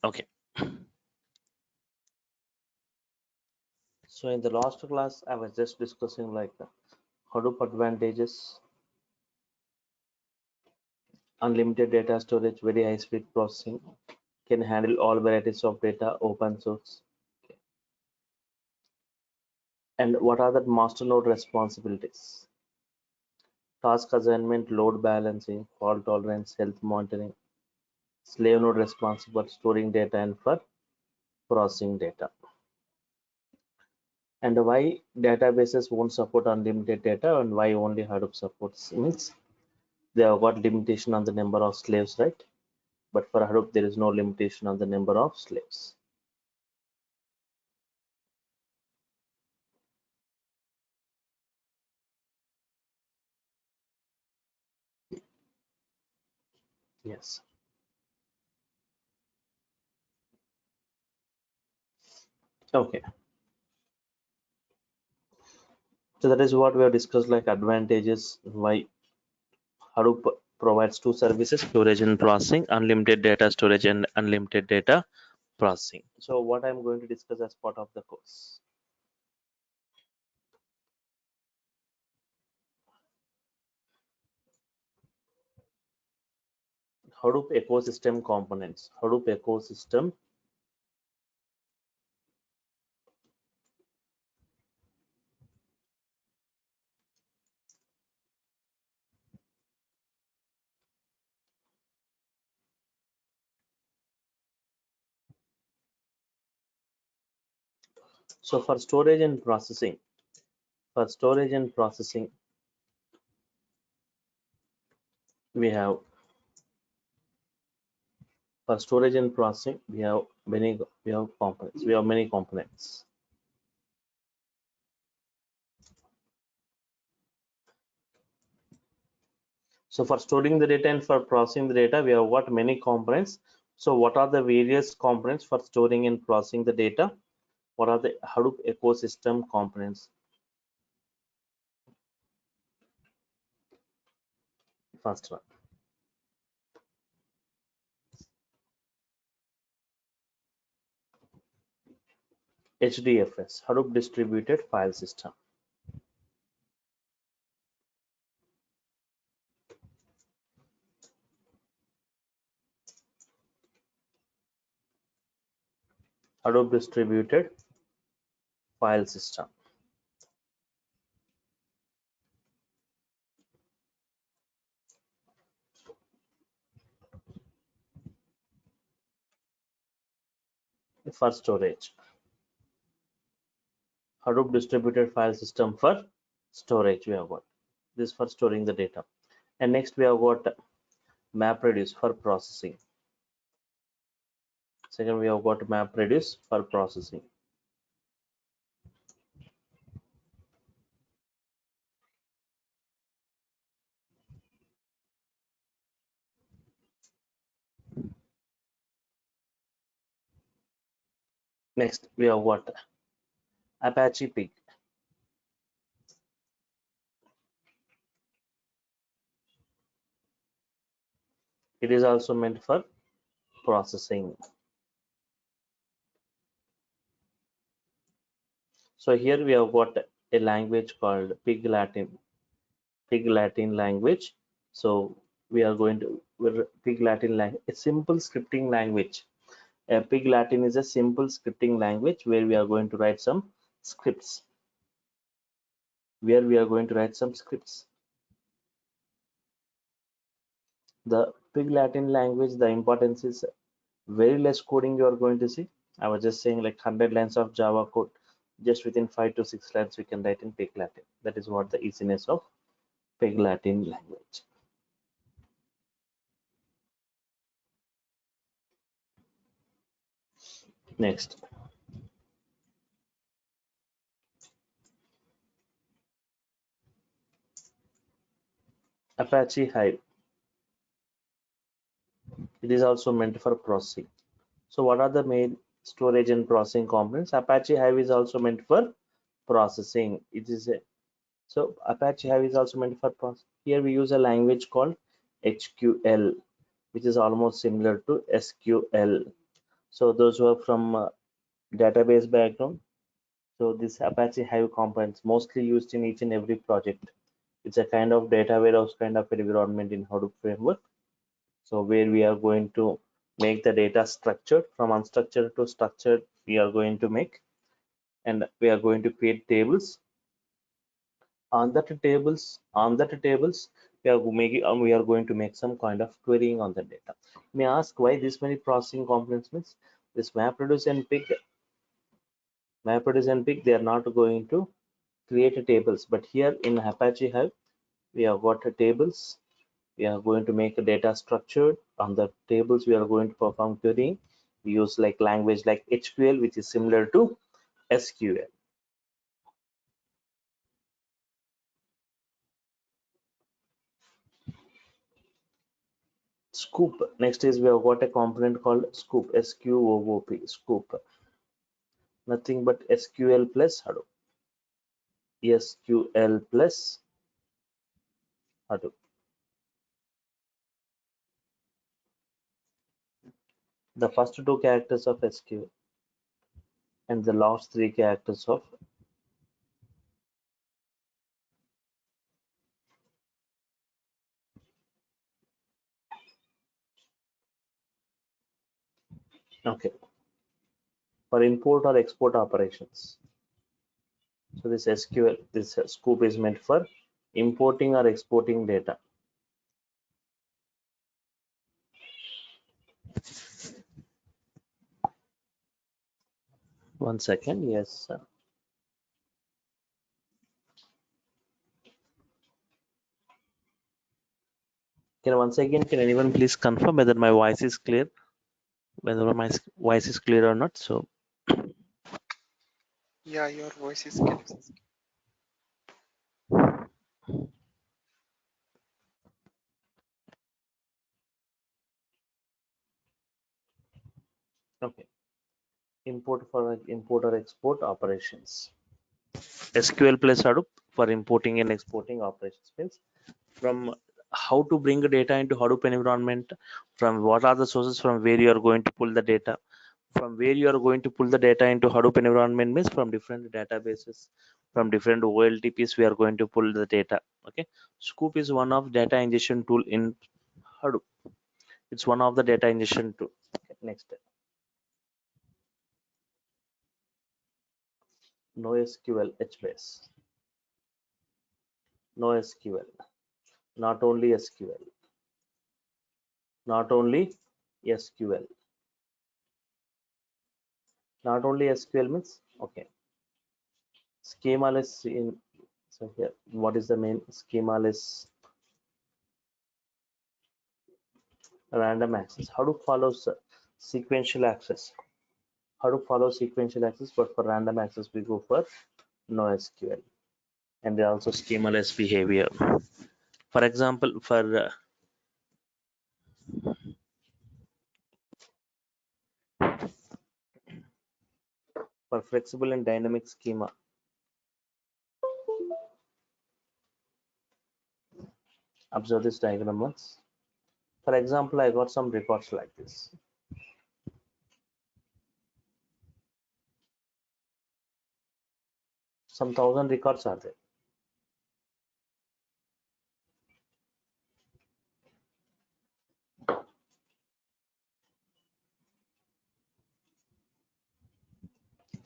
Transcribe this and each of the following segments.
Okay, so in the last class I was just discussing like Hadoop advantages, unlimited data storage, very high speed processing, can handle all varieties of data, open source. And what are the master node responsibilities? Task assignment, load balancing, fault tolerance, health monitoring. Slave node responsible for storing data and for processing data. And why databases won't support unlimited data and why only Hadoop supports means they have got limitation on the number of slaves, right? But for Hadoop there is no limitation on the number of slaves. Yes. Okay. So that is what we have discussed, like advantages, why Hadoop provides two services, storage and processing, unlimited data storage and unlimited data processing. So what I'm going to discuss as part of the course. Hadoop ecosystem components. Hadoop ecosystem. So for storage and processing, we have we have components. We have many components. So for storing the data and for processing the data, we have got many components. So what are the various components for storing and processing the data? What are the Hadoop ecosystem components? First one, HDFS, Hadoop Distributed File System. Hadoop Distributed File System. For storage, Hadoop Distributed File System for storage. We have got this for storing the data. And next we have got MapReduce for processing. Second, we have got MapReduce for processing. Next, we have got Apache Pig. It is also meant for processing. So here we have got a language called Pig Latin language. So we are going to Pig Latin language, a simple scripting language. Pig Latin is a simple scripting language where we are going to write some scripts. The Pig Latin language, the importance is very less coding you are going to see. I was just saying like 100 lines of Java code, just within 5 to 6 lines we can write in Pig Latin. That is what the easiness of Pig Latin language. Next, Apache Hive. It is also meant for processing. So what are the main storage and processing components? Apache Hive is also meant for processing. So Apache Hive is also meant for processing. Here we use a language called HQL, which is almost similar to SQL. So those who are from database background, so this Apache Hive components mostly used in each and every project. It's a kind of data warehouse kind of environment in Hadoop framework. So where we are going to make the data structured, from unstructured to structured we are going to make, and we are going to create tables. On that tables we are going to make some kind of querying on the data. You may ask why this many processing components. Means this map reduce and pick they are not going to create tables, but here in Apache Hive we have got tables. We are going to make a data structured. On the tables we are going to perform querying. We use like language like HQL, which is similar to SQL. Scoop. Next is we have got a component called scoop. SQOOP. Scoop. Nothing but SQL plus Hadoop. SQL plus Hadoop. The first two characters of SQL and the last three characters of. Okay. For import or export operations. So this SQL, this scoop is meant for importing or exporting data. One second. Yes, sir. Can anyone please confirm whether my voice is clear? Whether my voice is clear or not? So Yeah, your voice is clear. okay. Import or export operations. SQL plus Hadoop for importing and exporting operations means from how to bring data into Hadoop environment, from what are the sources from where you are going to pull the data, from where you are going to pull the data into Hadoop environment means from different databases, from different OLTPs we are going to pull the data. Okay, Scoop is one of data ingestion tool in Hadoop. It's one of the data ingestion tool. Okay, next, NoSQL HBase. NoSQL, not only SQL, not only SQL, not only SQL means okay. Schemaless in, so here what is the main schemaless? Random access. Hadoop follows sequential access. Hadoop follows sequential access, but for random access we go for NoSQL, and they also schemaless behavior. For example, for flexible and dynamic schema, observe this diagram once. For example, I got some records like this. Some 1,000 records are there.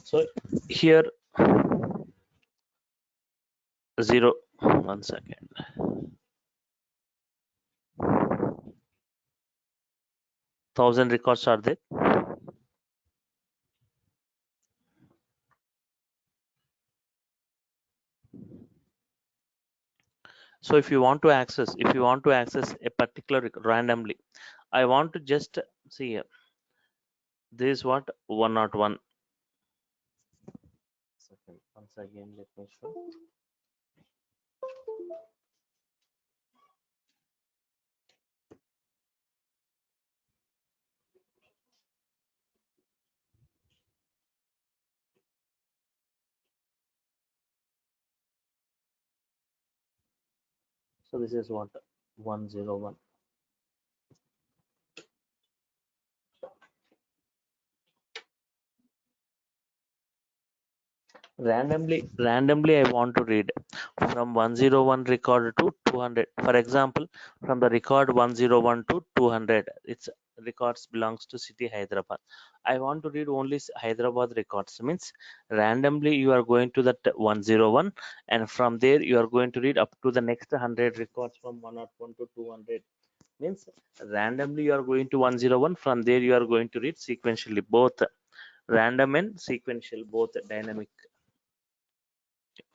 So here 0, 1 second. 1,000 records are there. So if you want to access a particular randomly, I want to just see here. This is what 101. Second, once again, let me show. So this is what 101. Randomly I want to read from 101 record to 200. For example, from the record 101 to 200, its records belongs to city Hyderabad. I want to read only Hyderabad records. Means randomly you are going to that 101, and from there you are going to read up to the next 100 records from 101 to 200. Means randomly you are going to 101, from there you are going to read sequentially, both random and sequential, both dynamic.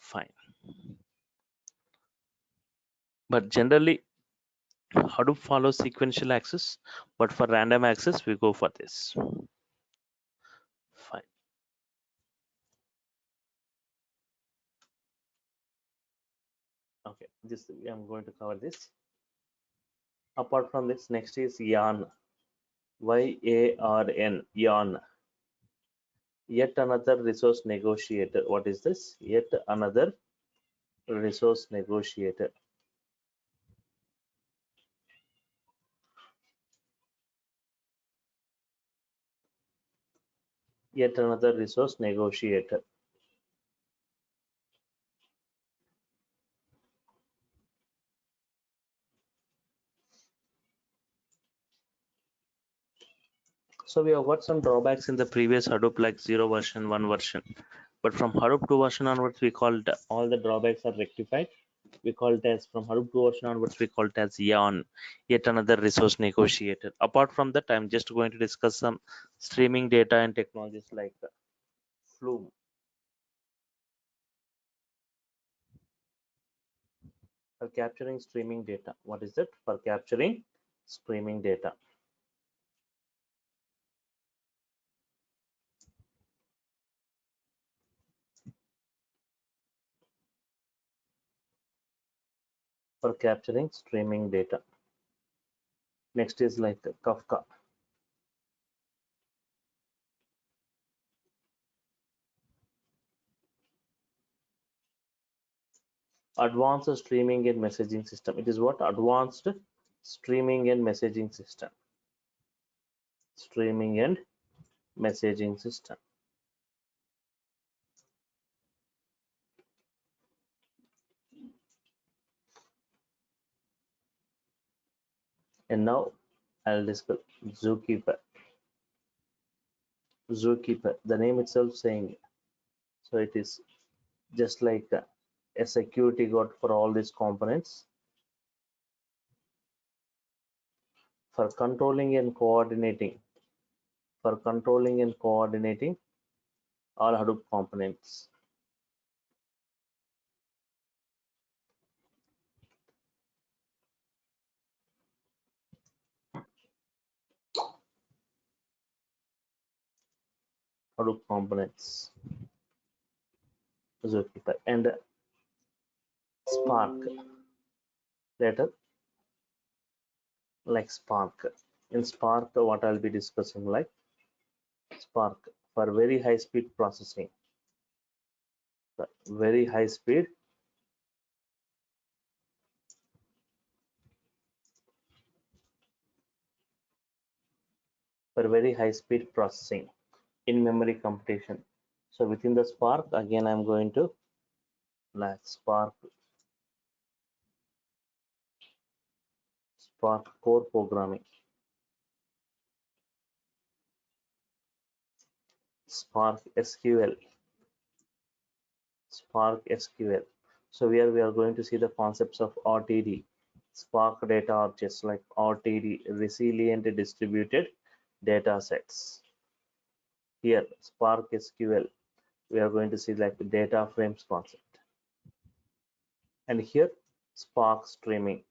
Fine. But generally Hadoop follows sequential access, but for random access we go for this. Fine. Okay, this I'm going to cover this. Apart from this, next is yarn. YARN, yarn. Yet another resource negotiator. What is this? Yet another resource negotiator. Yet another resource negotiator. So we have got some drawbacks in the previous Hadoop, like 0 version, 1 version. But from Hadoop 2 version onwards, we called all the drawbacks are rectified. We call it as, from Hadoop 2 version onwards, we call it as YARN, yet another resource negotiator. Apart from that, I'm just going to discuss some streaming data and technologies like Flume. For capturing streaming data. What is it? For capturing streaming data. For capturing streaming data. Next is like Kafka. Advanced streaming and messaging system. It is what? Advanced streaming and messaging system. Streaming and messaging system. And now I'll discuss Zookeeper. Zookeeper, the name itself saying, so it is just like a security guard for all these components, for controlling and coordinating, all Hadoop components. Hadoop components, Zookeeper, and Spark. Later, like Spark. In Spark, what I'll be discussing, like Spark for very high speed processing. Very high speed for very high speed processing in memory computation. So within the Spark, again I'm going to like Spark core programming, Spark SQL, Spark SQL. So here we are going to see the concepts of RTD, Spark data objects, like RTD, resilient distributed data sets. Here Spark SQL, we are going to see like the data frames concept. And here Spark streaming.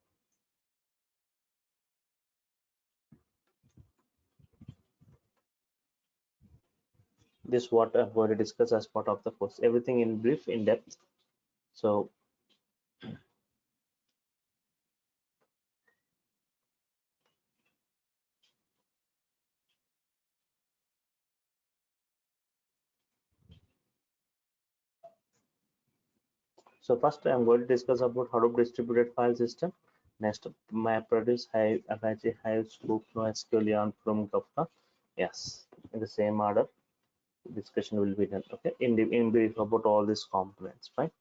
This is what I'm going to discuss as part of the course. Everything in brief, in depth. So first I'm going to discuss about Hadoop distributed file system. Next, MapReduce, Hive, Apache Hive, Scoop, NoSQL, Yarn, from Kafka. Yes, in the same order. discussion will be done. Okay, in brief about all these components, fine.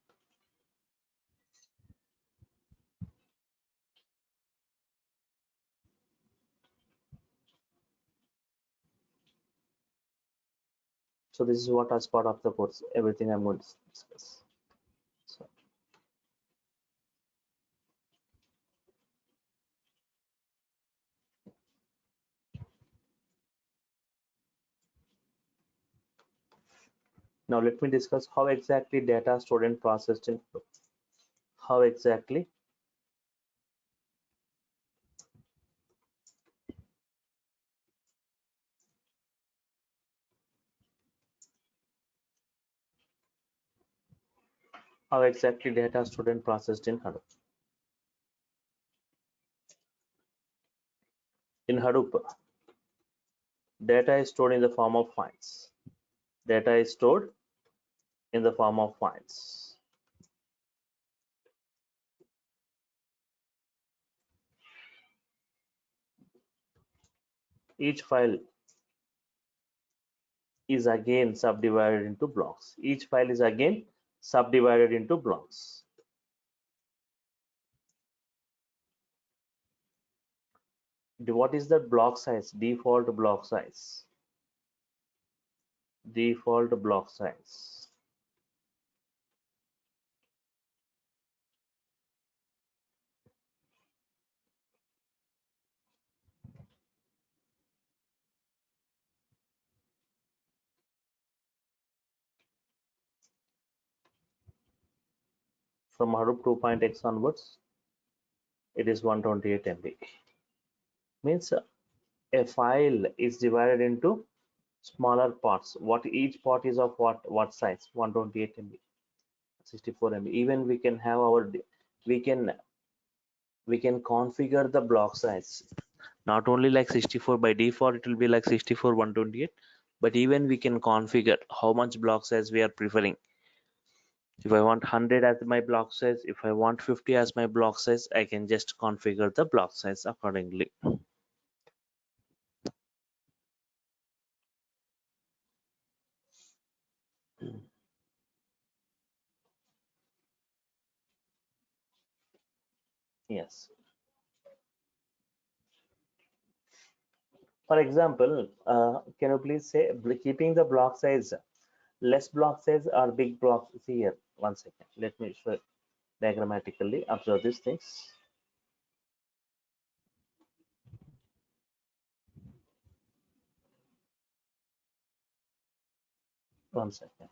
So this is what as part of the course, everything I'm going to discuss. So now let me discuss how exactly data stored and processed in how exactly data stored and processed in Hadoop. In Hadoop, data is stored in the form of files. Data is stored in the form of files. Each file is again subdivided into blocks. Each file is again subdivided into blocks. What is the block size? Default block size. Default block size. From Hadoop 2.x onwards, it is 128 MB. Means a file is divided into smaller parts. What each part is of what size? 128 MB, 64 MB. Even we can have our we can configure the block size. Not only like 64 by default, it will be like 64 128, but even we can configure how much block size we are preferring. If I want 100 as my block size, if I want 50 as my block size, I can just configure the block size accordingly. Yes. For example, can you please say keeping the block size, less block size or big block? See here, 1 second. Let me show diagrammatically. Observe these things. 1 second.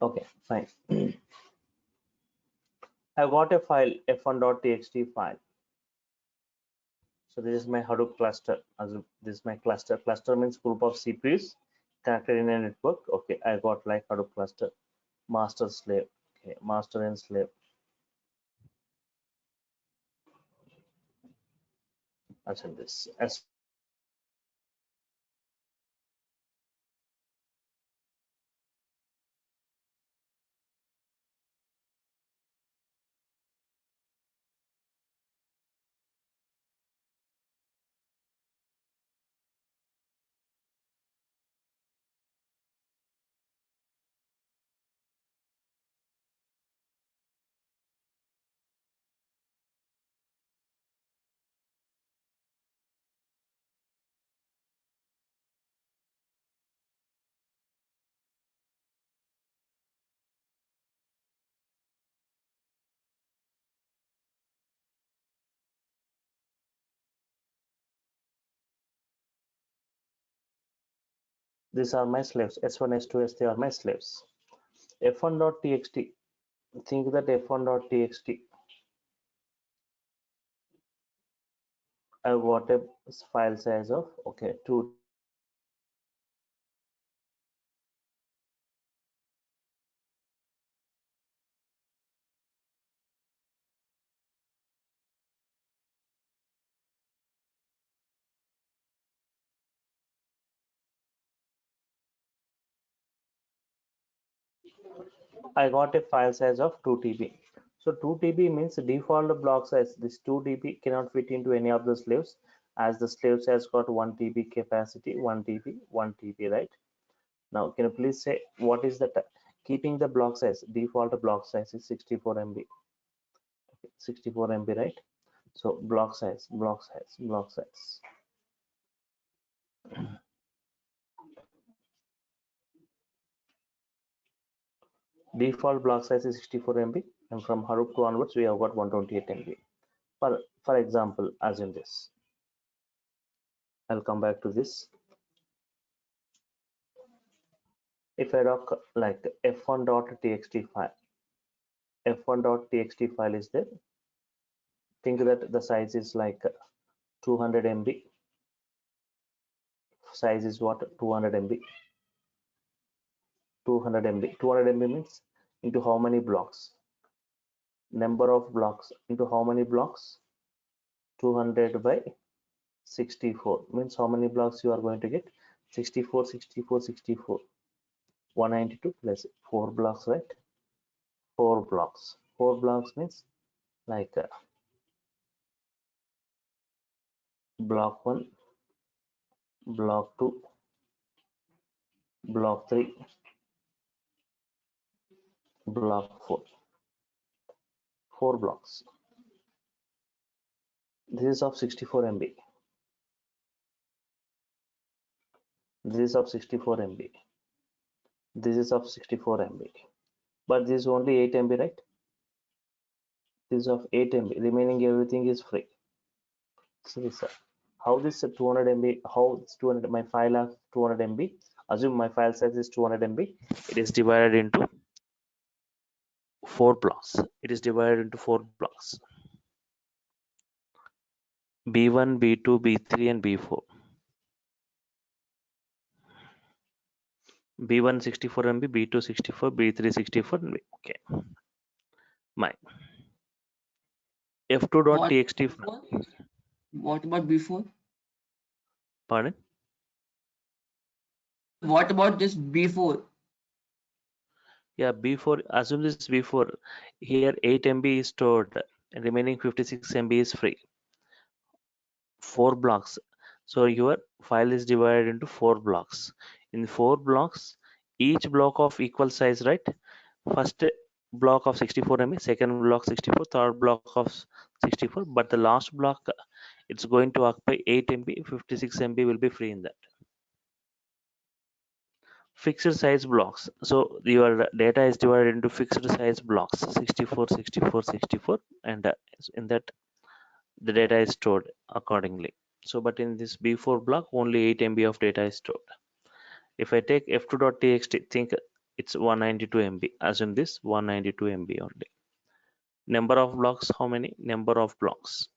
Okay, fine. I got a file f1.txt file. So this is my Hadoop cluster. As this is my cluster. Cluster means group of CPUs connected in a network. Okay, I got like Hadoop cluster, master slave. Okay, master and slave. As in this. As these are my slaves. S1, S2, S3 are my slaves. F1.txt. Think that F1.txt. I got a file size of okay 2 I got a file size of 2 TB. So 2 TB means default block size. This 2 TB cannot fit into any of the slaves, as the slaves has got 1 TB capacity, 1 TB, 1 TB, right? Now, can you please say what is the keeping the block size? Default block size is 64 MB. 64 MB, right? So block size, block size, block size. Default block size is 64 MB, and from Hadoop 2 onwards, we have got 128 MB. For example, assume this. I'll come back to this. If I doc like f1.txt file, f1.txt file is there. Think that the size is like 200 MB. Size is what? 200 MB. 200 MB. 200 MB means into how many blocks? Number of blocks into how many blocks? 200 by 64 means how many blocks you are going to get? 64, 64, 64. 192 plus 4 blocks, right? 4 blocks. 4 blocks means like block 1, block 2, block 3, block 4. 4 blocks. This is of 64 MB. This is of 64 MB. This is of 64 MB. But this is only 8 MB, right? This is of 8 MB. Remaining everything is free. So this how this 200 MB, how it's 200, my file of 200 MB, assume my file size is 200 MB. It is divided into 4 blocks. It is divided into 4 blocks. B1, B2, B3, and B4. B1 64 MB, B2 64, B3 64. Okay. My f2.txt. What about before? Pardon? What about this before? Yeah, B4. Assume this B4. Here 8 MB is stored, and remaining 56 MB is free. 4 blocks. So your file is divided into 4 blocks. In 4 blocks, each block of equal size, right? First block of 64 MB, second block 64, third block of 64, but the last block it's going to occupy 8 MB, 56 MB will be free in that. Fixed size blocks. So your data is divided into fixed size blocks, 64, 64, 64, and in that the data is stored accordingly. So but in this B4 block, only 8 MB of data is stored. If I take f2.txt, think it's 192 MB. Assume this 192 MB only. Number of blocks, how many? Number of blocks.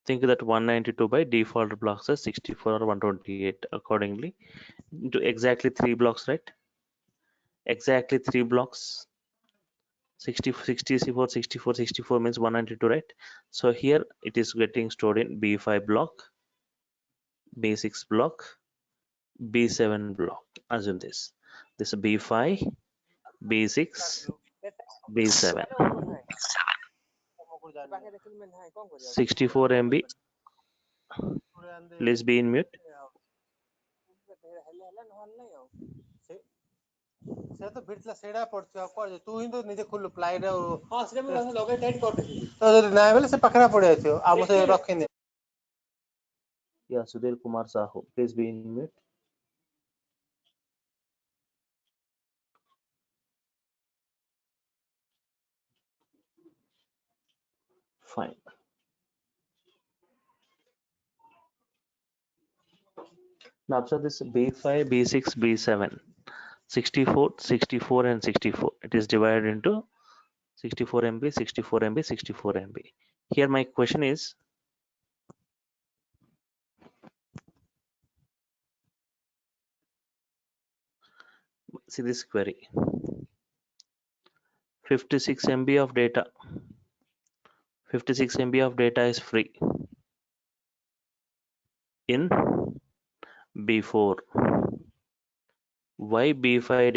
Think that 192 by default blocks is 64 or 128 accordingly into exactly 3 blocks, right? Exactly 3 blocks. 60, 64, 64, 64 means 192, right? So here it is getting stored in B5 block, B6 block, B7 block. Assume this B5, B6, B7. 64 MB. Please be in mute. Yeah, Sudhir Kumar Sahu, please be in mute. Fine. Now observe this B5, B6, B7, 64, 64, and 64. It is divided into 64 MB, 64 MB, 64 MB. Here my question is, see this query, 56 MB of data. 56 MB of data is free in B4. why b5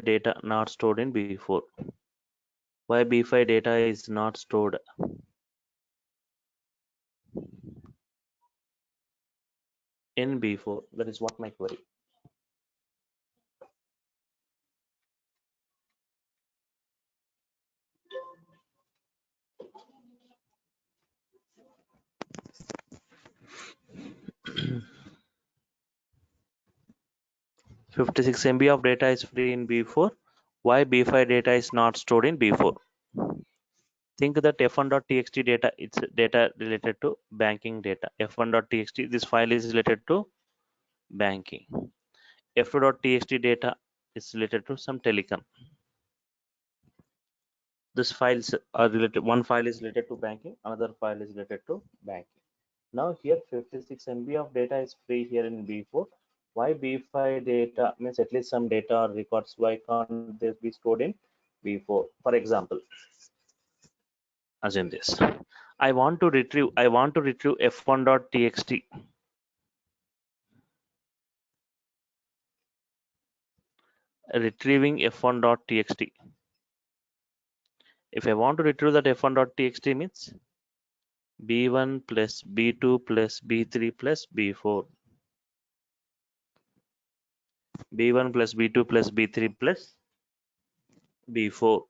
data not stored in b4? Why b5 data is not stored in b4? That is what my query. 56 MB of data is free in b4. Why b5 data is not stored in b4? Think that f1.txt data, it's data related to banking data. f1.txt, this file is related to banking. f2.txt data is related to some telecom. These files are related, one file is related to banking, another file is related to banking. Now here 56 MB of data is free here in b4. Why b5 data, means at least some data or records, why can't this be stored in b4? For example, assume this, I want to retrieve f1.txt. Retrieving f1.txt. If I want to retrieve that f1.txt, means b1 plus b2 plus b3 plus b4. b1 plus b2 plus b3 plus b4.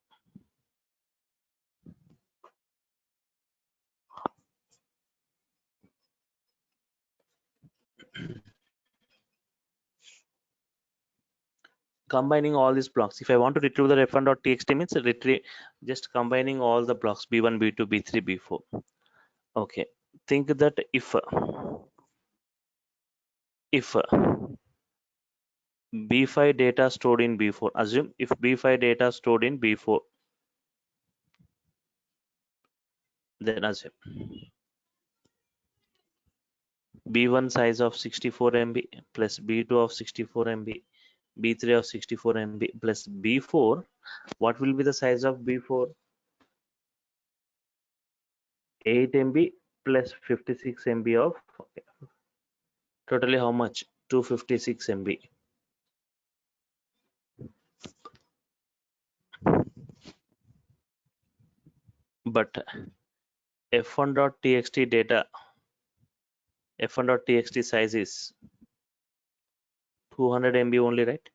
Combining all these blocks, if I want to retrieve the f1.txt, means retrieve just combining all the blocks b1 b2 b3 b4. Okay, think that if b5 data stored in b4, assume if b5 data stored in b4, then assume b1 size of 64 MB plus b2 of 64 MB, b3 of 64 MB plus b4. What will be the size of b4? 8 MB plus 56 MB of, totally how much? 256 MB. But f1.txt data, f1.txt size is 200 MB only, right?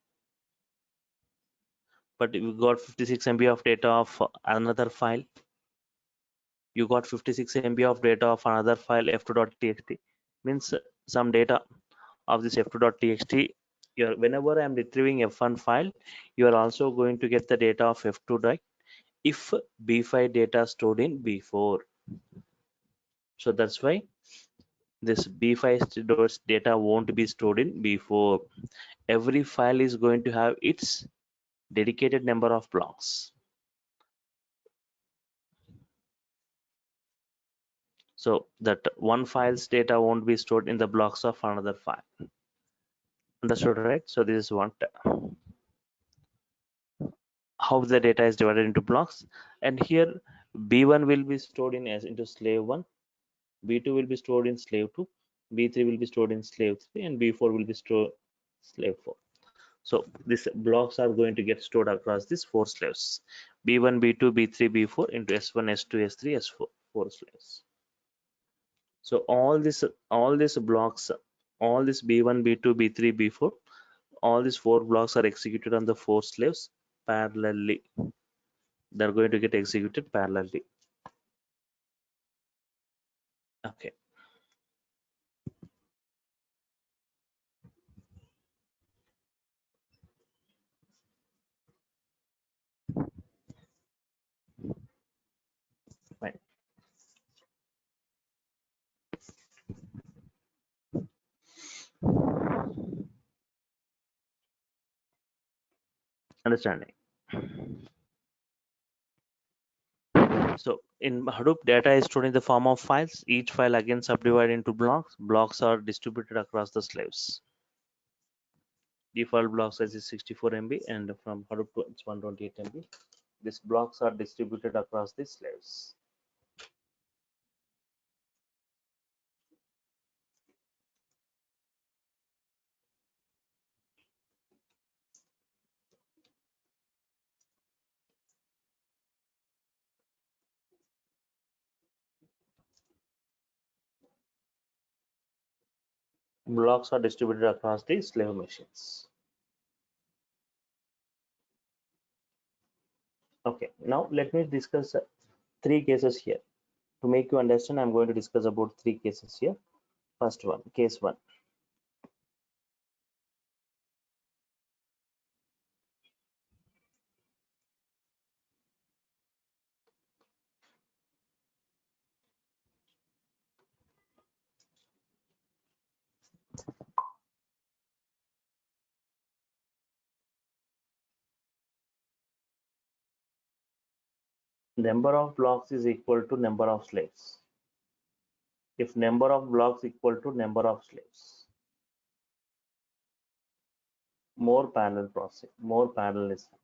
But we got 56 MB of data of another file. You got 56 MB of data of another file, f2.txt, means some data of this f2.txt. Whenever I'm retrieving f1 file, you are also going to get the data of f2, right? If b5 data stored in b4. So that's why this b5 data won't be stored in b4. Every file is going to have its dedicated number of blocks. So that one file's data won't be stored in the blocks of another file. Understood, right? So this is one, how the data is divided into blocks. And here b1 will be stored in as into slave 1, b2 will be stored in slave 2, b3 will be stored in slave 3, and b4 will be stored slave 4. So these blocks are going to get stored across these 4 slaves, b1 b2 b3 b4 into s1 s2 s3 s4, 4 slaves. So all these blocks, all this b1 b2 b3 b4, all these 4 blocks are executed on the 4 slaves parallelly. They're going to get executed parallelly. Okay. Fine. Understanding. So in Hadoop, data is stored in the form of files. Each file again subdivided into blocks. Blocks are distributed across the slaves. Default block size is 64 MB, and from Hadoop to it's 128 MB. These blocks are distributed across the slaves. blocks are distributed across the slave machines. Okay, now let me discuss three cases here. To make you understand, I'm going to discuss about three cases here. First one, case one. Number of blocks is equal to number of slaves. If number of blocks equal to number of slaves, more parallel processing, more parallelism.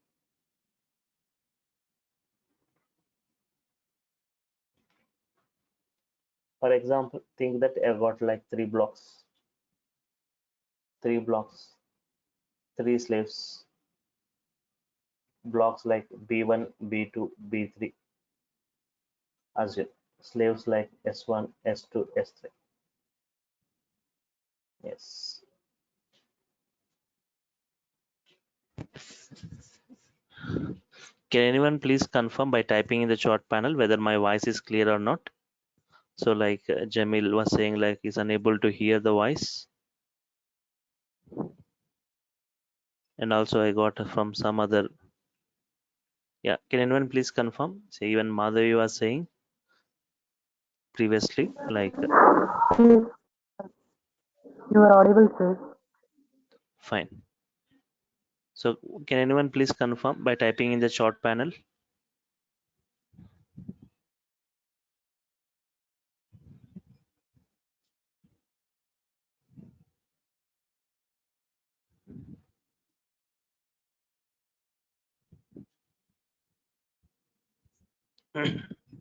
For example, think that I've got like three blocks, three slaves, blocks like B1, B2, B3, assume slaves like S1, S2, S3. Yes. Can anyone please confirm by typing in the chat panel whether my voice is clear or not? So like Jamil was saying, like he's unable to hear the voice. And also I got from some other. Yeah, can anyone please confirm? Say even Madhavi was saying previously, like Yes, you are audible, sir. fine. So can anyone please confirm by typing in the chat panel?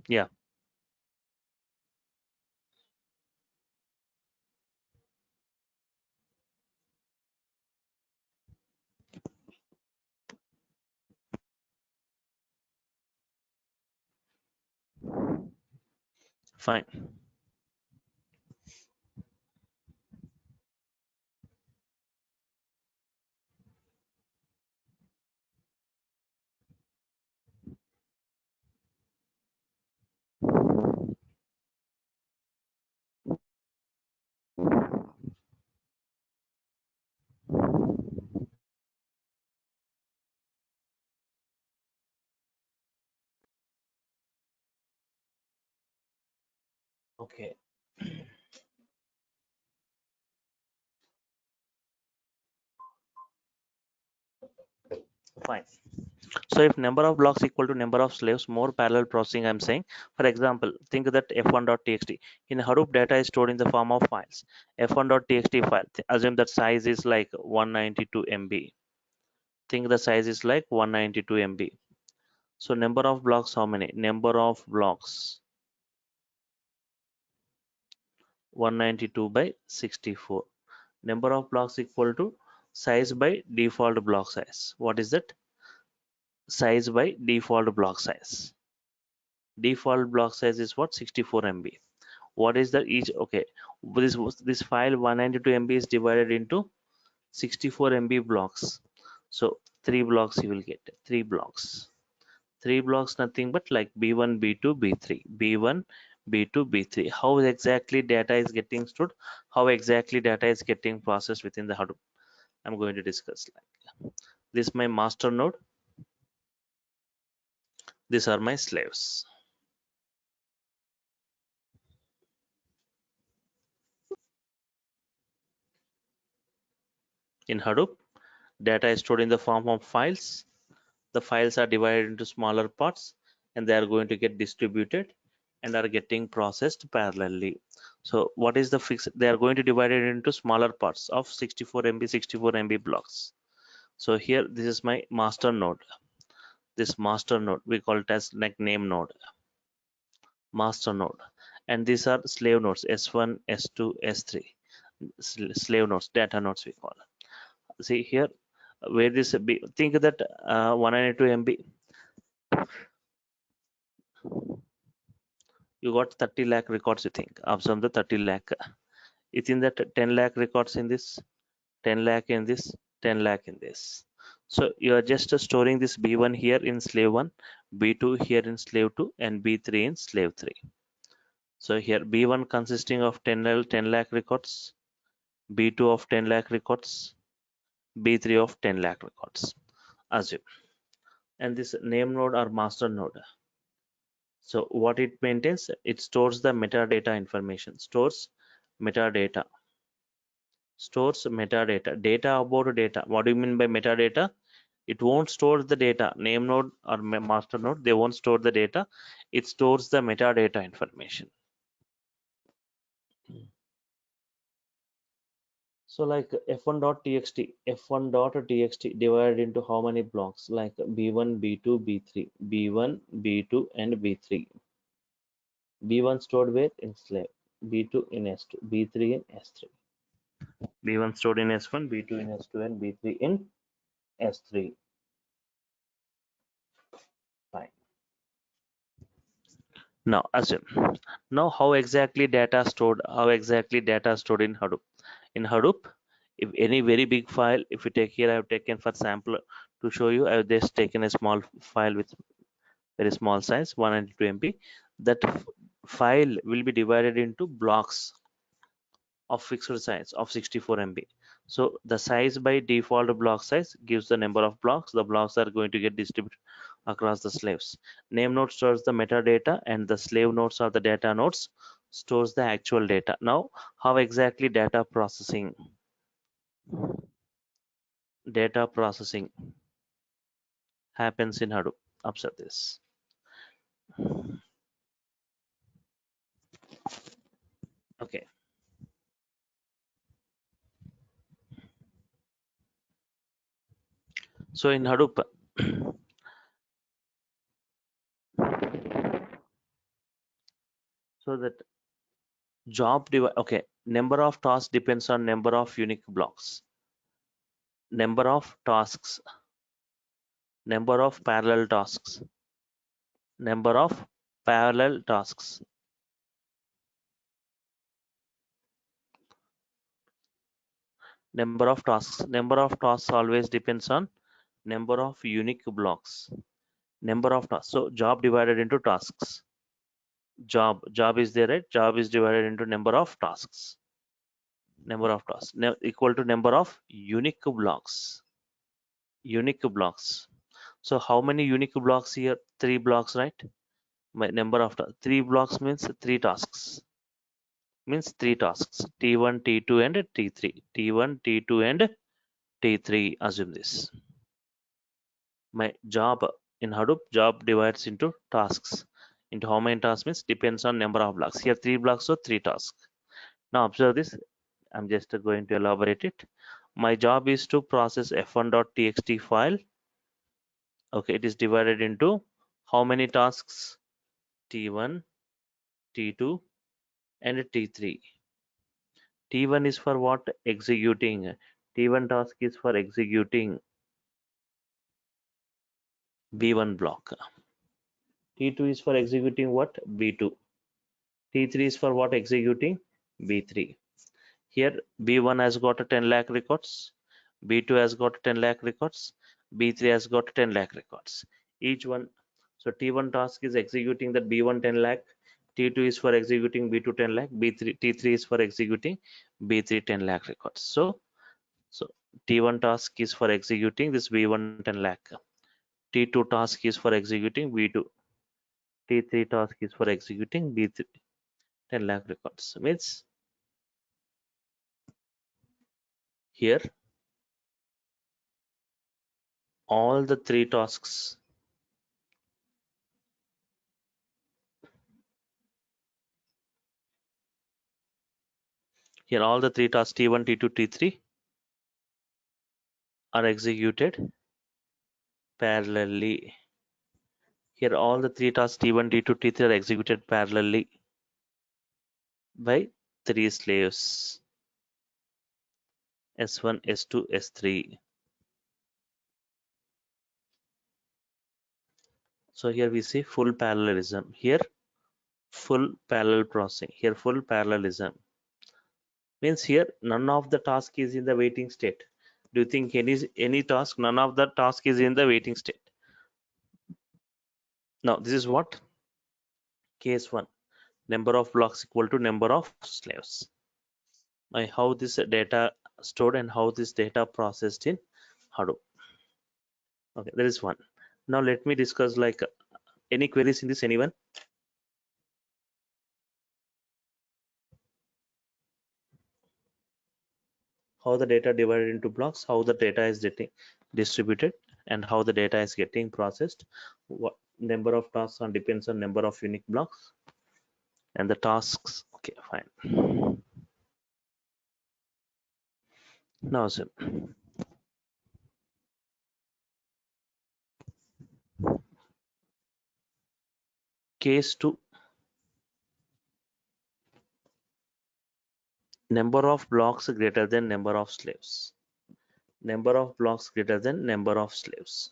Yeah, fine. Okay, fine. So if number of blocks equal to number of slaves, more parallel processing I'm saying. For example, think that f1.txt in Hadoop data is stored in the form of files. f1.txt file, assume that size is like 192 MB. Think the size is like 192 MB. So number of blocks, how many? Number of blocks 192 by 64. Number of blocks equal to size by default block size. What is that? Size by default block size. Default block size is what? 64 MB. What is the each? Okay, this file 192 MB is divided into 64 MB blocks. So three blocks you will get. Three blocks nothing but like B1, B2, B3, B1, B2, B3. How exactly data is getting stored? How exactly data is getting processed within the Hadoop? I'm going to discuss. Like this is my master node. These are my slaves. In Hadoop, data is stored in the form of files. The files are divided into smaller parts and they are going to get distributed and are getting processed parallelly. So what is the fix? They are going to divide it into smaller parts of 64 MB, 64 MB blocks. So here, this is my master node. This master node, we call it as like name node, master node. And these are slave nodes, S1, S2, S3. Slave nodes, data nodes we call. See here, where this be, think that 192 MB, you got 30 lakh records, you think. Observe the 30 lakh. within that 10 lakh records in this, 10 lakh in this, 10 lakh in this. So you are just storing this B1 here in slave 1, B2 here in slave 2, and B3 in slave 3. So here B1 consisting of 10 lakh records, B2 of 10 lakh records, B3 of 10 lakh records. Assume. And this name node or master node. So what it maintains, it stores the metadata information, stores metadata, data about data. What do you mean by metadata? It won't store the data, name node or master node, they won't store the data. It stores the metadata information. So like f1.txt divided into how many blocks? Like b1, b2, b3, b1, b2, and b3. b1 stored where? In slave, b2 in s2, b3 in s3. b1 stored in s1, b2 in s2, and b3 in s3. Fine. Now assume. Now how exactly data stored? In Hadoop? In Hadoop, if any very big file, if you take here, I have taken for sample to show you. I have just taken a small file with very small size, 192 MB. That file will be divided into blocks of fixed size of 64 MB. So the size by default block size gives the number of blocks. The blocks are going to get distributed across the slaves. Name node stores the metadata, and the slave nodes or the data nodes stores the actual data. Now, how exactly data processing happens in Hadoop? Observe this. Okay. So in Hadoop, so that okay, number of tasks depends on number of unique blocks, number of tasks, number of parallel tasks, number of parallel tasks. Number of tasks always depends on number of unique blocks. Number of tasks. So job divided into tasks. Job is there, right? Job is divided into number of tasks. Number of tasks equal to number of unique blocks. Unique blocks. So how many unique blocks here? 3 blocks, right? My number of 3 blocks means 3 tasks. Means 3 tasks. T1, T2, and T3. T1, T2, and T3. Assume this. My job in Hadoop, job divides into tasks. Into how many tasks means depends on number of blocks. Here 3 blocks, so 3 tasks. Now observe this. I'm just going to elaborate it. My job is to process f1.txt file. Okay, it is divided into how many tasks? T1, T2, and T3. T1 is for what? Executing. T1 task is for executing B1 block. T2 is for executing what? B2. T3 is for what? Executing B3. Here B1 has got a 10 lakh records, B2 has got 10 lakh records, B3 has got 10 lakh records. Each one. So T1 task is executing that B1 10 lakh, T2 is for executing B2 10 lakh, T3 is for executing B3 10 lakh records. So T1 task is for executing this B1 10 lakh, T2 task is for executing B2, T3 task is for executing B3 10 lakh records. Means here all the 3 tasks here all the 3 tasks T1, T2, T3 are executed parallelly. Here all the 3 tasks T1, T2, T3 are executed parallelly by 3 slaves S1, S2, S3. So here we see full parallelism. Here full parallel processing. Here full parallelism. Means here none of the task is in the waiting state. Do you think any task, none of the task is in the waiting state? Now this is what case 1, number of blocks equal to number of slaves. How this data stored and how this data processed in Hadoop. Okay, there is one. Now let me discuss like any queries in this, anyone? How the data divided into blocks, how the data is getting distributed, and how the data is getting processed. What number of tasks on depends on number of unique blocks and the tasks. Okay, fine. Now so case 2, number of blocks greater than number of slaves. Number of blocks greater than number of slaves.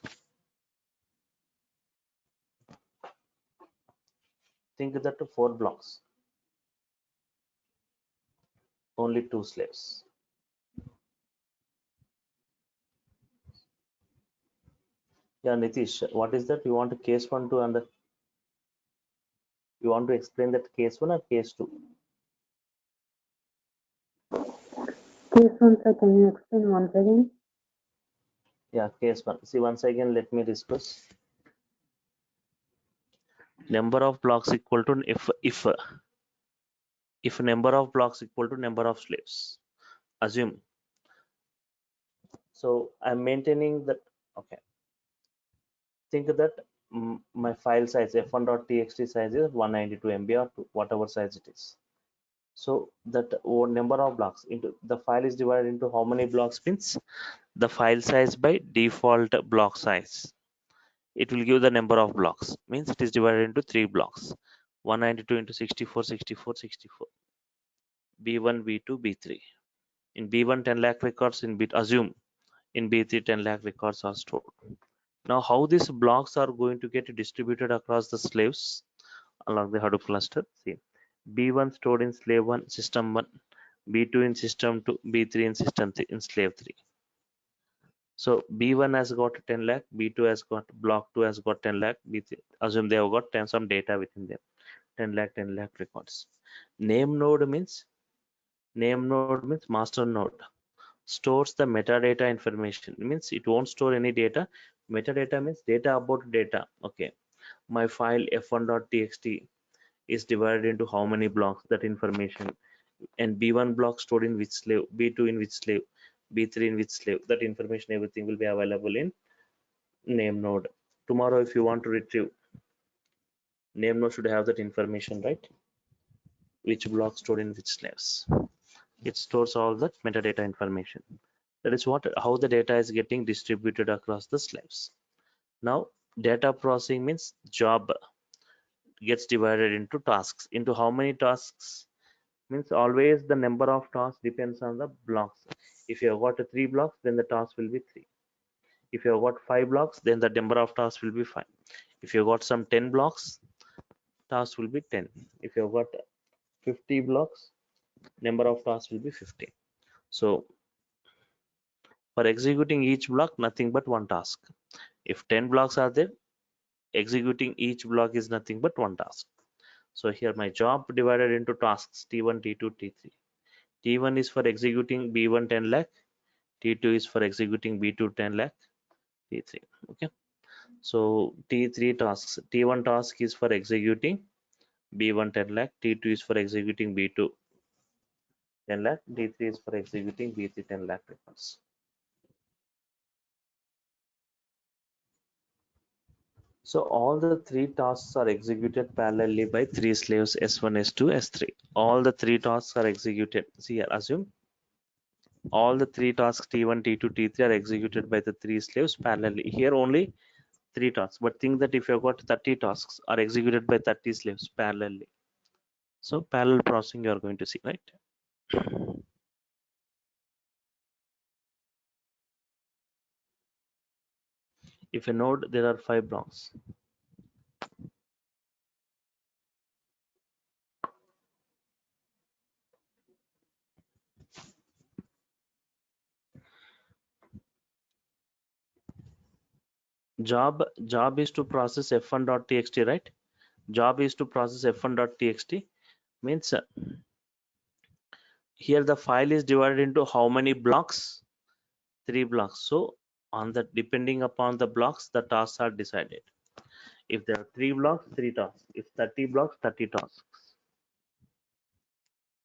Think that 4 blocks, only 2 slaves. Yeah, Nitish, what is that? You want a case 1 to under? You want to explain that case 1 or case 2? Case 1, sir, can you explain once again? Yeah, case 1. See, once again, let me discuss. Number of blocks equal to if number of blocks equal to number of slaves. Assume. So I'm maintaining that. Okay. Think that my file size f1.txt size is 192 MB or 2, whatever size it is. So that number of blocks into the file is divided into how many blocks means the file size by default block size. It will give the number of blocks, means it is divided into 3 blocks, 192 into 64, 64, 64, b1, b2, b3. In b1 10 lakh records, in bit assume in b3 10 lakh records are stored. Now how these blocks are going to get distributed across the slaves along the Hadoop cluster? See, b1 stored in slave 1 system 1, b2 in system 2, b3 in system 3 in slave 3. So b1 has got 10 lakh, b2 has got block 2 has got 10 lakh, b3 assume they have got 10 some data within them, 10 lakh records. Name node means master node stores the metadata information, means it won't store any data. Metadata means data about data. Okay, my file f1.txt is divided into how many blocks, that information, and b1 block stored in which slave, b2 in which slave, b3 in which slave, that information everything will be available in name node. Tomorrow if you want to retrieve, name node should have that information, right? Which block stored in which slaves. It stores all the metadata information. That is what how the data is getting distributed across the slaves. Now data processing means job gets divided into tasks. Into how many tasks? Means always the number of tasks depends on the blocks. If you have got 3 blocks, then the task will be 3. If you have got 5 blocks, then the number of tasks will be 5. If you have got some 10 blocks, tasks will be 10. If you have got 50 blocks, number of tasks will be 50. So for executing each block, nothing but one task. If 10 blocks are there, executing each block is nothing but one task. So here my job divided into tasks T1, T2, T3. T1 is for executing B1 10 lakh, T2 is for executing B2 10 lakh, T3. Okay. So T3 tasks, T1 task is for executing B1 10 lakh, T2 is for executing B2 10 lakh, T3 is for executing B3 10 lakh records. So all the 3 tasks are executed parallelly by 3 slaves S1, S2, S3. All the 3 tasks are executed. See here, assume all the 3 tasks T1, T2, T3 are executed by the 3 slaves parallelly. Here only 3 tasks, but think that if you've got 30 tasks are executed by 30 slaves parallelly. So parallel processing you are going to see, right? If a node, there are 5 blocks. job is to process f1.txt, right? Job is to process f1.txt means here the file is divided into how many blocks? 3 blocks. So on the depending upon the blocks, the tasks are decided. If there are 3 blocks, 3 tasks. If 30 blocks, 30 tasks.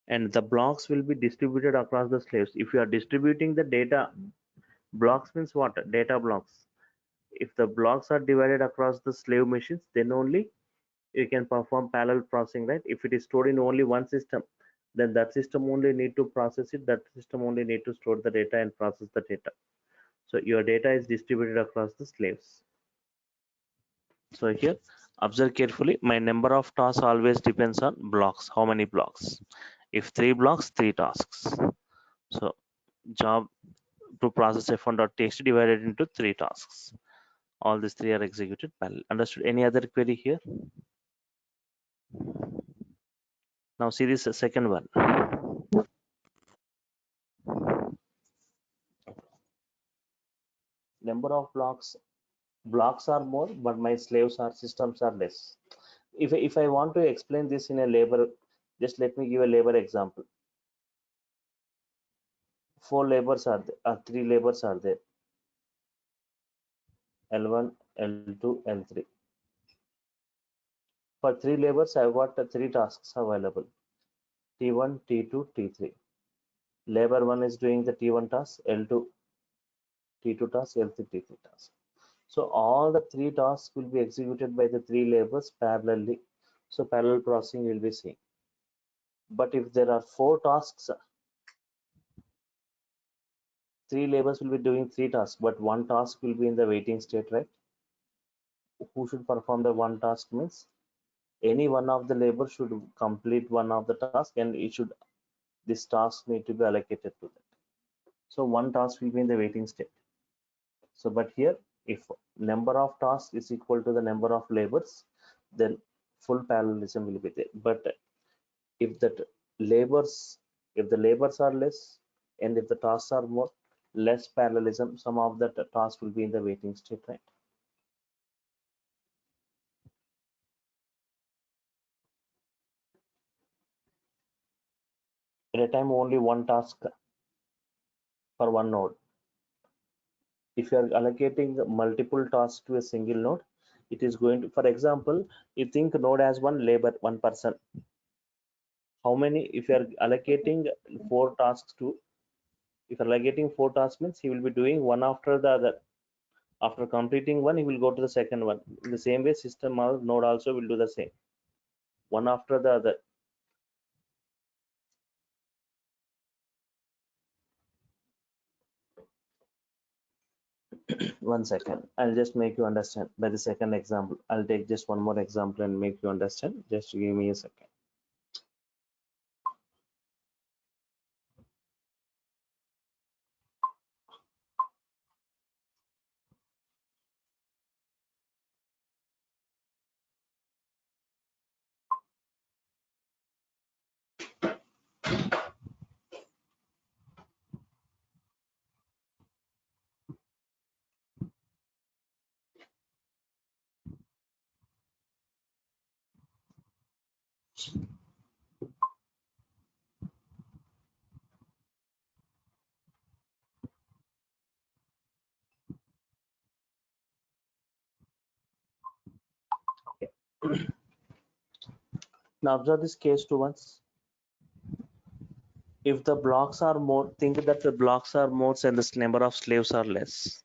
And the blocks will be distributed across the slaves. If you are distributing the data, blocks means what? Data blocks. If the blocks are divided across the slave machines, then only you can perform parallel processing, right? If it is stored in only one system, then that system only need to process it, that system only need to store the data and process the data. So your data is distributed across the slaves. So here observe carefully, my number of tasks always depends on blocks. How many blocks? If 3 blocks, 3 tasks. So job to process f1.txt divided into 3 tasks. All these 3 are executed parallel. Understood? Any other query here? Now see this second one. Number of blocks are more, but my slaves or systems are less. If I want to explain this in a labor, just let me give a labor example. 4 labors are there, 3 labors are there, L1, L2, L3. For 3 labors, I've got 3 tasks available, T1, T2, T3. Labor 1 is doing the T1 task, L2, T2 task, L3, T3 task. So all the 3 tasks will be executed by the 3 labors parallelly. So parallel processing will be seen. But if there are 4 tasks, 3 labors will be doing 3 tasks, but 1 task will be in the waiting state, right? Who should perform the 1 task means any one of the labor should complete one of the task, and this task need to be allocated to that. So 1 task will be in the waiting state. So but here, if number of tasks is equal to the number of labors, then full parallelism will be there. But if the labors are less and if the tasks are more, less parallelism, some of the tasks will be in the waiting state, right? At a time only 1 task for 1 node. If you are allocating multiple tasks to a single node, it is going to, for example, you think node has 1 labor, 1 person. How many? If you are allocating 4 tasks to, if you are allocating 4 tasks means he will be doing one after the other. After completing one, he will go to the second one. In the same way, system or node also will do the same, one after the other. One second, I'll just make you understand by the second example. I'll take just one more example and make you understand. Just give me a second. Now observe this case two once. If the blocks are more, think that the blocks are more and the number of slaves are less.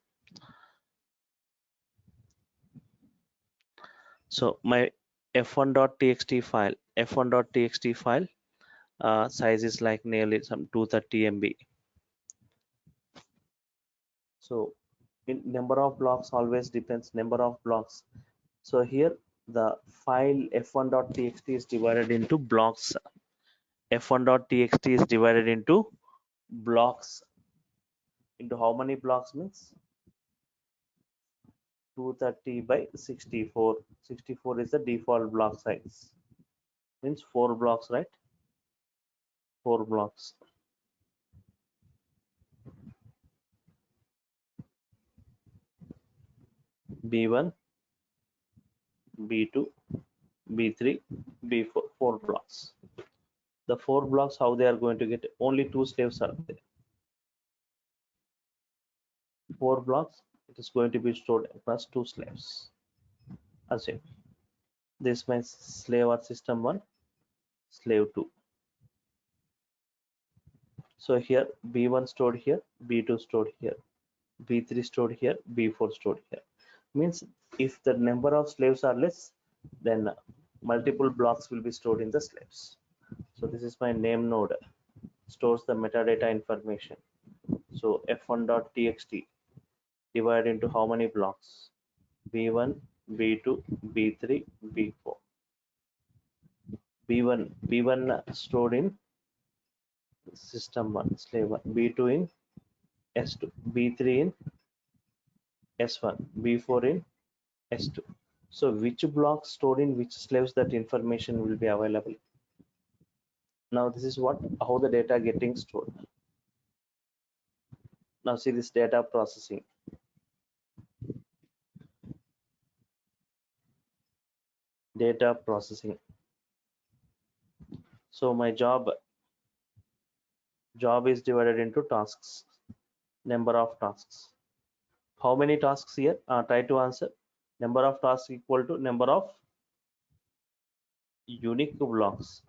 So my f1.txt file size is like nearly some 230 MB. So in number of blocks always depends number of blocks. So here the file f1.txt is divided into blocks. f1.txt is divided into blocks. Into how many blocks means 230 by 64. 64 is the default block size. Means 4 blocks, right? 4 blocks. B1, B2, B3, B4, 4 blocks. The 4 blocks, how they are going to get, only 2 slaves are there. 4 blocks, it is going to be stored across 2 slaves. Assume this means slave or system 1, slave 2. So here B1 stored here, B2 stored here, B3 stored here, B4 stored here. Means if the number of slaves are less, then multiple blocks will be stored in the slaves. So this is my name node, stores the metadata information. So f1.txt divided into how many blocks? B1, B2, B3, B4. B1 stored in system 1, slave 1, B2 in S2, B3 in S1, B4 in S2. So which block stored in which slaves, that information will be available. Now this is what, how the data getting stored. Now see this data processing. Data processing. So my job is divided into tasks, number of tasks. How many tasks here? Try to answer. Number of tasks equal to number of unique blocks.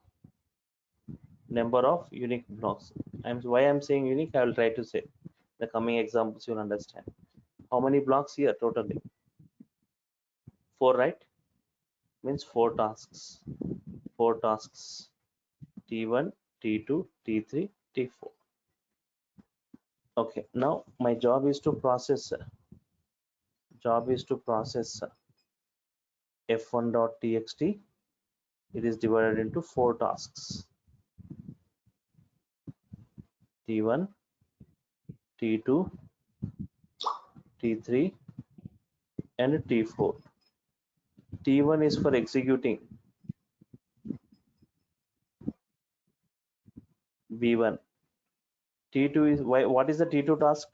Number of unique blocks. Why I'm saying unique, I will try to say. The coming examples you'll understand. How many blocks here totally? 4, right? Means 4 tasks. 4 tasks. T1, T2, T3, T4. Okay, now my job is to process f1.txt. It is divided into 4 tasks. T1, T2, T3, and T4. T1 is for executing B1. T2 is what is the T2 task?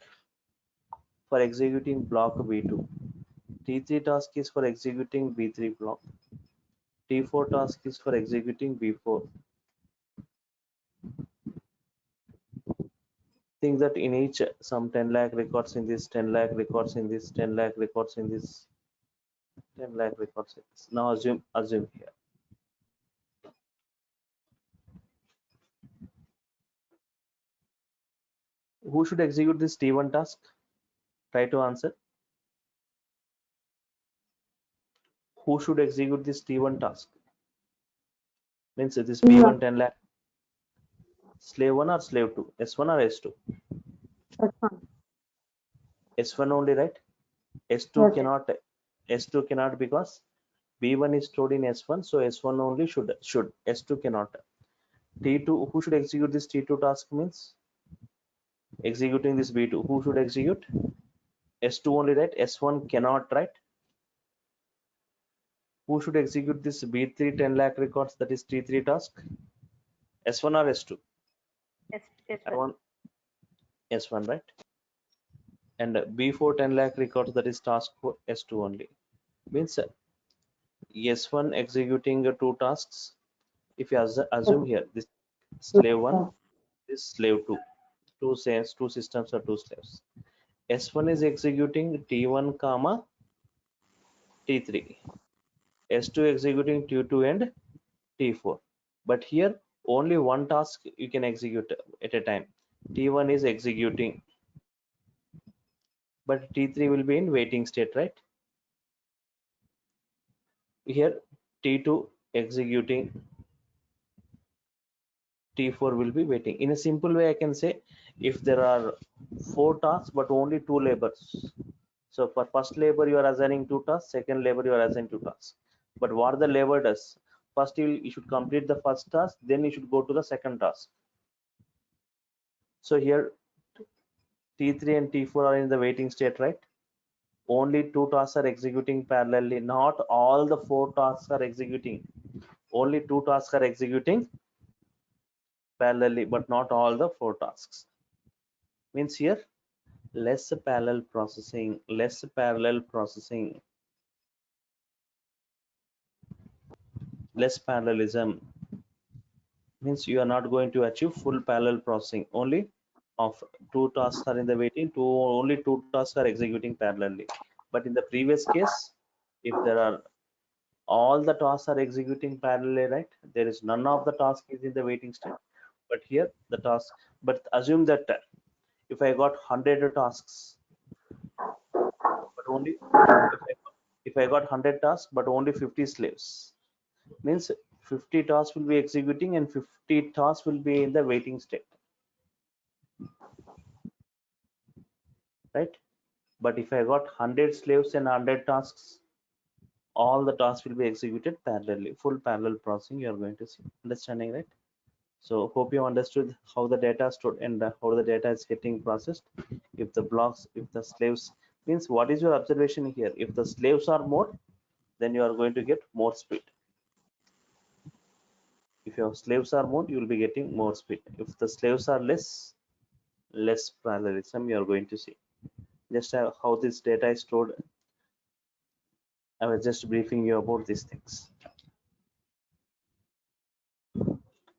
For executing block B2. T3 task is for executing B3 block. T4 task is for executing B4. Think that in each some 10 lakh records in this, 10 lakh records in this, 10 lakh records in this, 10 lakh records in this. Now assume here. Who should execute this T1 task? Try to answer. Who should execute this T1 task? Means this B1 10 lakh. Slave 1 or slave 2? S1 or S2? S1. S1 only, right? S2 Yes. S2 cannot because B1 is stored in S1, so S1 only should. S2 cannot. T2, who should execute this T2 task? Means executing this B2. Who should execute? S2 only, right? S1 cannot, right? Who should execute this B3 10 lakh records, that is T3 task? S1 or S2? S1, right? And B4 10 lakh records, that is task for S2 only. Means S1 executing 2 tasks. If you assume here this slave 1, this slave 2, two systems or 2 slaves. S1 is executing T1 comma T3. S2 executing T2 and T4. But here only one task you can execute at a time. T1 is executing, but T3 will be in waiting state, right? Here T2 executing, T4 will be waiting. In a simple way, I can say if there are 4 tasks but only 2 labors. So for first labor you are assigning 2 tasks, second labor you are assigning 2 tasks. But what the labor does? First you should complete the first task, then you should go to the second task. So here T3 and T4 are in the waiting state, right? Only 2 tasks are executing parallelly. Not all the 4 tasks are executing. Only 2 tasks are executing parallelly, but not all the 4 tasks. Means here less parallel processing. less parallelism means you are not going to achieve full parallel processing. Only of two tasks are in the waiting, only two tasks are executing parallelly. But in the previous case, if there are all the tasks are executing parallelly, right? There is none of the task is in the waiting state. But here the task, but assume that if I got 100 tasks, but only if I got 100 tasks, but only 50 slaves, means 50 tasks will be executing and 50 tasks will be in the waiting state, right? But if I got 100 slaves and 100 tasks, all the tasks will be executed parallelly. Full parallel processing you are going to see. Understanding, right? So hope you understood how the data is stored and how the data is getting processed. If the blocks, if the slaves, means what is your observation here? If the slaves are more, then you are going to get more speed. If your slaves are more, you will be getting more speed. If the slaves are less parallelism you are going to see. Just how this data is stored. I was just briefing you about these things.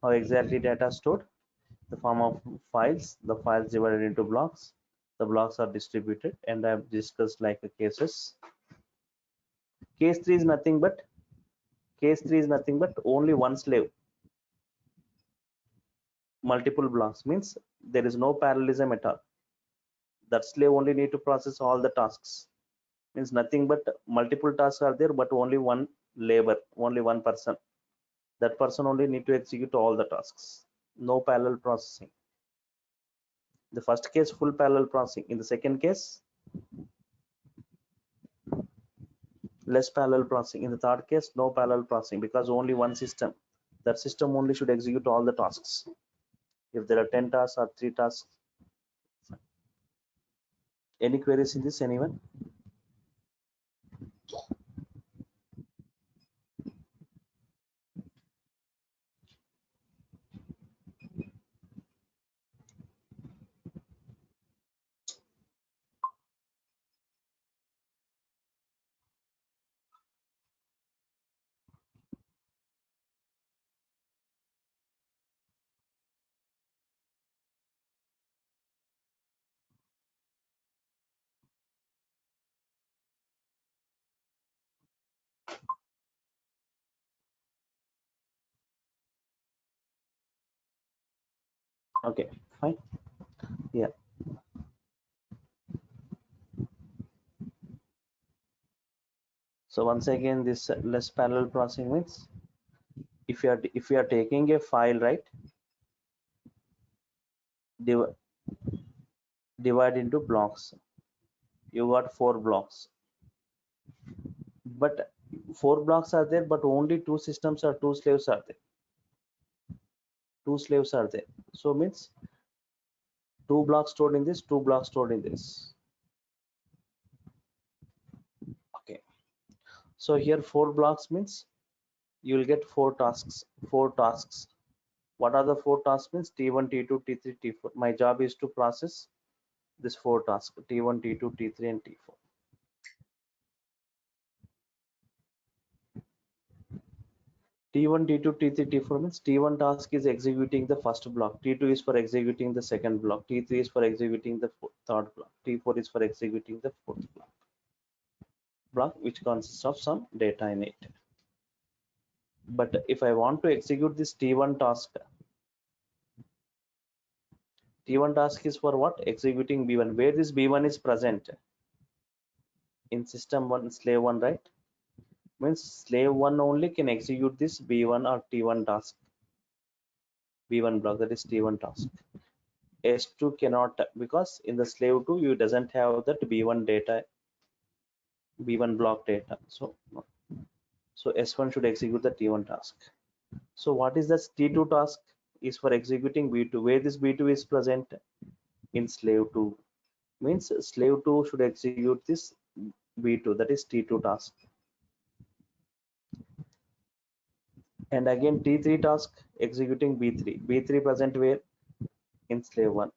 How exactly data is stored? The form of files, the files divided into blocks, the blocks are distributed, and I've discussed like the cases. Case 3 is nothing but only one slave, multiple blocks, means there is no parallelism at all. That slave only need to process all the tasks, means nothing but multiple tasks are there, but only one labor, only one person, that person only need to execute all the tasks. No parallel processing. The first case full parallel processing, in the second case less parallel processing, in the third case no parallel processing, because only one system, that system only should execute all the tasks. If there are 10 tasks or 3 tasks. Any queries in this, anyone? Okay, fine. Yeah, so once again this less parallel processing means if you are taking a file, right, div divide into blocks, you got 4 blocks, but 4 blocks are there, but only 2 systems or 2 slaves are there, 2 slaves are there, so means 2 blocks stored in this, 2 blocks stored in this. Okay, so here 4 blocks means you will get 4 tasks, 4 tasks. What are the 4 tasks? Means T1, T2, T3, T4. My job is to process this 4 tasks, T1, T2, T3 and T4. T1, T2, T3, T4 means T1 task is executing the first block, T2 is for executing the second block, T3 is for executing the third block, T4 is for executing the fourth block, which consists of some data in it. But if I want to execute this T1 task, T1 task is for what? Executing B1, where this B1 is present in system 1, slave 1, right? Means slave 1 only can execute this B1 or T1 task, B1 block, that is T1 task. S2 cannot, because in the slave 2 you doesn't have that B1 data, B1 block data, so S1 should execute the T1 task. So what is this T2 task? Is for executing B2, where this B2 is present in slave 2, means slave 2 should execute this B2, that is T2 task. And again T3 task executing B3, B3 present where? In slave 1.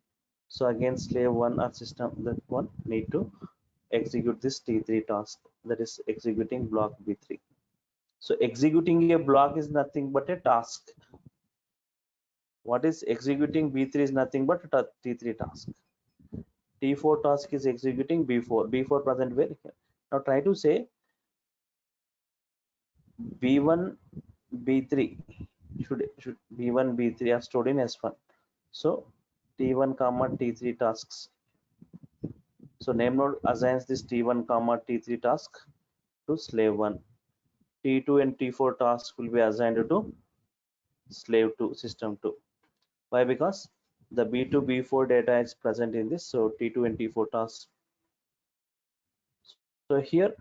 So again slave 1 or system that one need to execute this T3 task, that is executing block B3. So executing a block is nothing but a task. What is executing B3 is nothing but a T3 task. T4 task is executing B4. B4 present where? Now try to say B1, B3 should B1, B3 are stored in S1. So T1 comma T3 tasks. So name node assigns this T1 comma T3 task to slave 1. T2 and T4 tasks will be assigned to slave 2, system 2. Why? Because the B2, B4 data is present in this. So T2 and T4 tasks. So here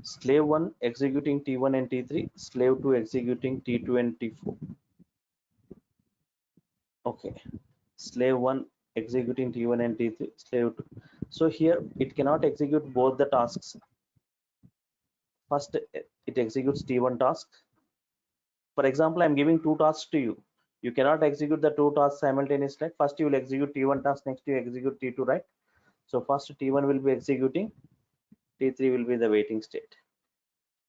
slave 1 executing T1 and T3, slave 2 executing T2 and T4. Okay, slave 1 executing T1 and T3, slave 2. So here it cannot execute both the tasks. First it executes T1 task. For example, I'm giving two tasks to you. You cannot execute the two tasks simultaneously. First you will execute T1 task, next you execute T2, right? So first T1 will be executing, T3 will be the waiting state.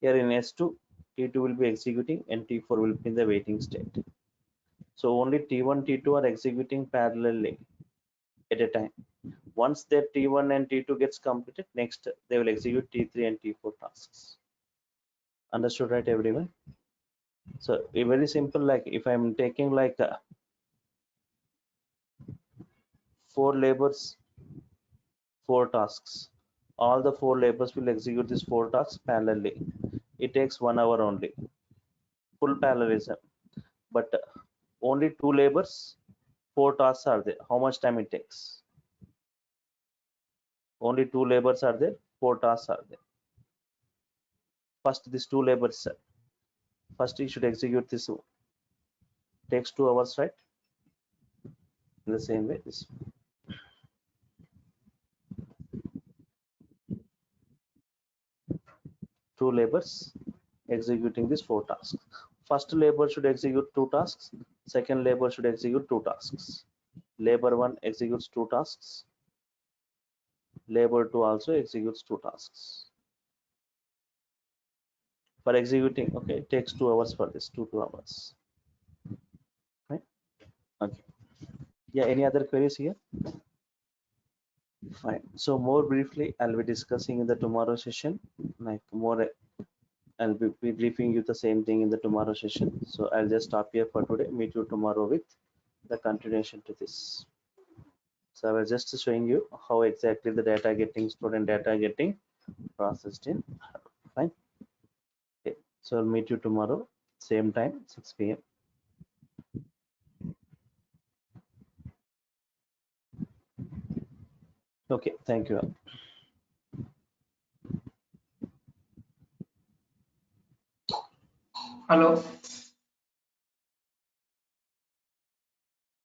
Here in S2, T2 will be executing and T4 will be in the waiting state. So only T1, T2 are executing parallelly at a time. Once their T1 and T2 gets completed, next they will execute T3 and T4 tasks. Understood, right, everyone? So a very simple, like if I'm taking like 4 labors, 4 tasks, all the 4 labors will execute these 4 tasks parallelly. It takes 1 hour only, full parallelism. But only 2 labors, 4 tasks are there. How much time it takes? Only 2 labors are there, 4 tasks are there. First these 2 labors, first you should execute this, takes 2 hours, right? In the same way, this 2 labors executing these 4 tasks. First labor should execute 2 tasks, second labor should execute 2 tasks. Labor 1 executes 2 tasks, labor 2 also executes 2 tasks. For executing, okay, it takes 2 hours for this, 2 hours, right? Okay, yeah, any other queries here? Fine. So more briefly I'll be discussing in the tomorrow session, like more I'll be briefing you the same thing in the tomorrow session. So I'll just stop here for today. Meet you tomorrow with the continuation to this. So I was just showing you how exactly the data getting stored and data getting processed in Hadoop. Fine. Okay. So I'll meet you tomorrow, same time, 6 p.m. Okay. Thank you all. Hello.